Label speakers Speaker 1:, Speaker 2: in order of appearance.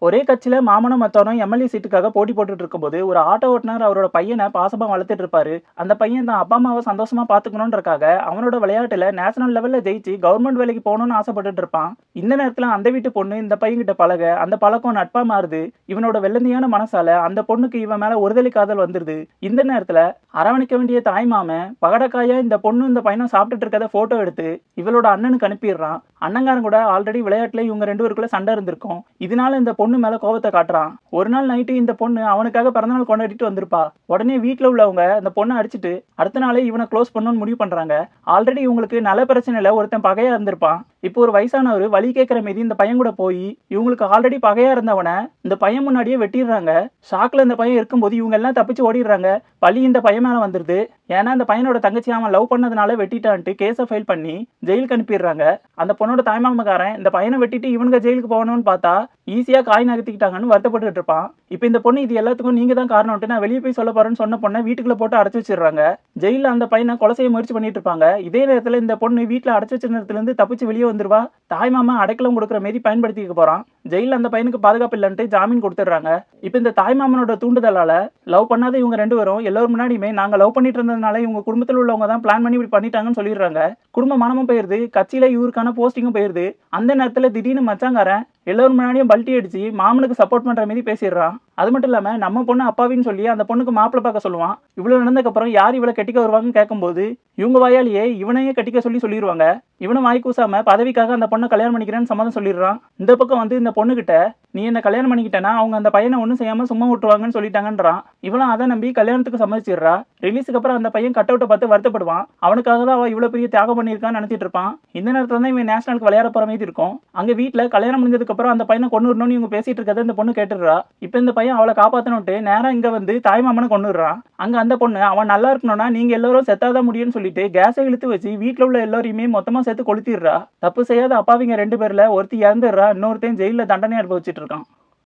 Speaker 1: ஒரே கட்சியில மாமனும் மத்தவனும் எம்எல்ஏ சீட்டுக்காக போட்டி போட்டுட்டு இருக்கும்போது ஒரு ஆட்டோ ஓட்டுநர் அவரோட பையனை பாசமா வளர்த்துட்டு இருப்பாரு. அந்த பையன் தான் அப்பா அம்மாவை சந்தோஷமா பாத்துக்கணும்ன்றக்காக அவனோட விளையாட்டுல நேஷனல் லெவல்ல ஜெயிச்சு கவர்மெண்ட் வேலைக்கு போகணும்னு ஆசைப்பட்டுட்டு இருப்பான். இந்த நேரத்துல அந்த வீட்டு பொண்ணு இந்த பையன் கிட்ட பழக அந்த பழக்கம் நட்பா மாறுது. இவனோட வெள்ளந்தியான மனசால அந்த பொண்ணுக்கு இவன் மேல ஒருதலை காதல் வந்துருது. இந்த நேரத்துல அரவணைக்க வேண்டிய தாய் மாமன் பகடக்காயா இந்த பொண்ணு இந்த பையனும் சாப்பிட்டுட்டு இருக்கத போட்டோ எடுத்து இவளோட அண்ணனுக்கு அனுப்பிடுறான். அண்ணங்காரன் கூட ஆல்ரெடி விளையாட்டுல இவங்க ரெண்டு பேருக்குள்ள சண்டை இருந்திருக்கும். இதனால இந்த பொண்ணு மேல கோபத்தை காட்டுறான். ஒரு நாள் நைட்டு இந்த பொண்ணு அவனுக்காக பிறந்தநாள் கொண்டாடிட்டு வந்திருப்பா. உடனே வீட்டுல உள்ளவங்க அந்த பொண்ணை அடிச்சுட்டு அடுத்த நாளே இவனை க்ளோஸ் பண்ணணும்னு முடிவு பண்றாங்க. ஆல்ரெடி இவங்களுக்கு நல்ல பிரச்சனையில ஒருத்தன் பகையா இருந்திருப்பான். இப்போ ஒரு வயசானவர் வழி கேட்கிற மீதி இந்த பையன் கூட போய் இவங்களுக்கு ஆல்ரெடி பகையா இருந்தவனை இந்த பையன் முன்னாடியே வெட்டிடுறாங்க. ஷாக்ல இந்த பையன் இருக்கும்போது இவங்க எல்லாம் தப்பிச்சு ஓடிடுறாங்க. பழி இந்த பையன் மேல வந்துருது. ஏன்னா அந்த பையனோட தங்கச்சி அவன் லவ் பண்ணதுனால வெட்டிட்டான்ட்டு கேஸை ஃபைல் பண்ணி ஜெயிலுக்கு அனுப்பிடுறாங்க. அந்த பொண்ணோட தாய்மாமக்காரன் இந்த பையனை வெட்டிட்டு இவனுக்கு ஜெயிலுக்கு போகணும்னு பார்த்தா ஈஸியா காய் நகர்த்திக்கிட்டாங்கன்னு வருத்தப்பட்டு இருப்பான். இப்போ இந்த பொண்ணு இது எல்லாத்துக்கும் நீங்க தான் காரணம்ட்டு நான் வெளியே போய் சொல்ல போறேன்னு சொன்ன பொண்ணை வீட்டுக்குள்ள போட்டு அடைச்சு வச்சிடுறாங்க. ஜெயில அந்த பையனை கொலை செய்ய முயற்சி பண்ணிட்டு இருப்பாங்க. இதே நேரத்துல இந்த பொண்ணு வீட்டுல அடைச்சு வச்ச நேரத்துல இருந்து தப்பிச்சு வெளியே வந்துருவா. தாய்மாமா அடைக்கலம் கொடுக்குற மாரி பயன்படுத்திக்க போறான். ஜெயில அந்த பையனுக்கு பாதுகாப்பு இல்லைன்ட்டு ஜாமீன் கொடுத்துடுறாங்க. இப்போ இந்த தாய்மாமனோட தூண்டுதலால லவ் பண்ணாத இவங்க ரெண்டு பேரும் எல்லாரும் முன்னாடியுமே நாங்க லவ் பண்ணிட்டு இருந்ததுனால இவங்க குடும்பத்தில் உள்ளவங்க தான் பிளான் பண்ணி இப்படி பண்ணிட்டாங்கன்னு சொல்லிடுறாங்க. குடும்ப மனமும் போயிருது. கட்சியில இவருக்கான போஸ்டிங்கும் போயிருது. அந்த நேரத்துல திடீர்னு மச்சாங்காரன் எல்லாரும் முன்னாடியும் பல்ட்டி அடிச்சு மாமனுக்கு சப்போர்ட் பண்ற மாதிரி பேசிடுறான். அது மட்டும் இல்லாம நம்ம பொண்ணு அப்பாவின்னு சொல்லி அந்த பொண்ணுக்கு மாப்பிள்ளை பார்க்க சொல்லுவான். இவ்வளவு நடந்ததுக்கு அப்புறம் யார் இவளை கட்டிக்க வருவாங்கன்னு கேட்கும்போது இவங்க வாயாலேயே இவனையே கட்டிக்க சொல்லிடுவாங்க. இவனை வாய் கூசாம பதவிக்காக அந்த பொண்ணை கல்யாணம் பண்ணிக்கிறேன்னு சம்மதம் சொல்லிடுறான். இந்த பக்கம் வந்து இந்த பொண்ணு கிட்ட நீ என்ன கல்யாணம் பண்ணிக்கிட்டேன்னா அவங்க அந்த பையனை ஒன்றும் செய்யாம சும்மா விட்டுருவாங்கன்னு சொல்லிட்டாங்கன்றான். இவனும் அதை நம்பி கல்யாணத்துக்கு சம்மதிச்சிடுறா. ரிலீஸுக்கு அப்புறம் அந்த பையன் கட் அவுட்டை பார்த்து வருத்தப்படுவான். அவனுக்காக தான் அவன் இவ்வளவு பெரிய தியாகம் பண்ணியிருக்கான்னு நினைச்சிட்டு இருப்பான். இந்த நேரத்துல தான் இவன் நேஷனலுக்கு விளையாட போற மாதிரி இருக்கும். அங்க வீட்டுல கல்யாணம் முடிஞ்சதுக்கு அப்புறம் அந்த பையனை கொண்டுறணும்னு இவங்க பேசிட்டு இருக்கதை இந்த பொண்ணு கேட்டுடுறா. இப்ப இந்த பையன் அவளை காப்பாத்தணும்ட்டு நேரம் இங்க வந்து தாய்மாமனை கொண்டுடுறான். அங்க அந்த பொண்ணு அவன் நல்லா இருக்கணும்னா நீங்க எல்லாரும் செத்தாதான் முடியும்னு சொல்லிட்டு கேஸை இழுத்து வச்சு வீட்டுல உள்ள எல்லாரையுமே மொத்தமா சேர்த்து கொளுத்திடுறா. தப்பு செய்யாத அப்பாவிங்க ரெண்டு பேர்ல ஒருத்தி இறந்துடுறா. இன்னொருத்தையும் ஜெயில தண்டனை அனுபவிச்சுட்டு இருக்கான்.